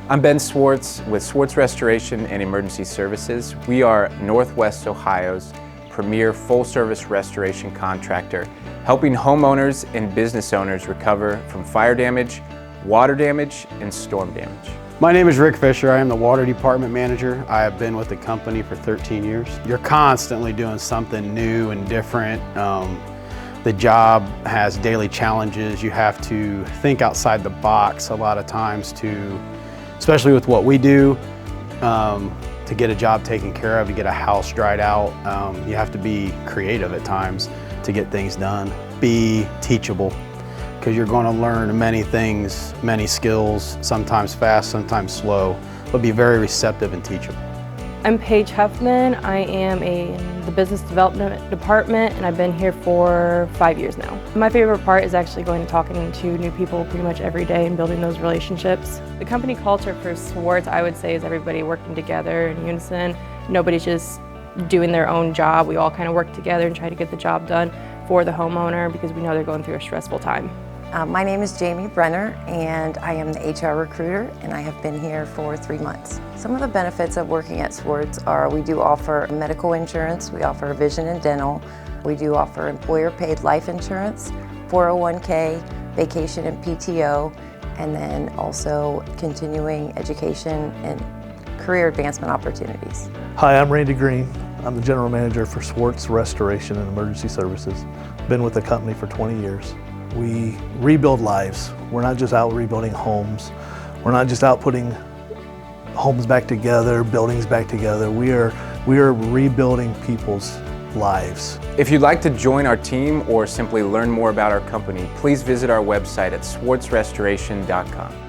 I'm Ben Swartz with Swartz Restoration and Emergency Services. We are Northwest Ohio's premier full-service restoration contractor, helping homeowners and business owners recover from fire damage, water damage, and storm damage. My name is Rick Fisher. I am the Water Department Manager. I have been with the company for 13 years. You're constantly doing something new and different. The job has daily challenges. You have to think outside the box a lot of times especially with what we do, to get a job taken care of, to get a house dried out. You have to be creative at times to get things done. Be teachable, because you're going to learn many things, many skills, sometimes fast, sometimes slow, but be very receptive and teachable. I'm Paige Huffman. I am in the Business Development Department, and I've been here for 5 years now. My favorite part is actually going and talking to new people pretty much every day and building those relationships. The company culture for Swartz, I would say, is everybody working together in unison. Nobody's just doing their own job. We all kind of work together and try to get the job done for the homeowner because we know they're going through a stressful time. My name is Jamie Brenner, and I am the HR recruiter, and I have been here for 3 months. Some of the benefits of working at Swartz are we do offer medical insurance, we offer vision and dental, we do offer employer-paid life insurance, 401k, vacation and PTO, and then also continuing education and career advancement opportunities. Hi, I'm Randy Green. I'm the General Manager for Swartz Restoration and Emergency Services. Been with the company for 20 years. We rebuild lives. We're not just out rebuilding homes. We're not just out putting homes back together, buildings back together. We are rebuilding people's lives. If you'd like to join our team or simply learn more about our company, please visit our website at swartzrestoration.com.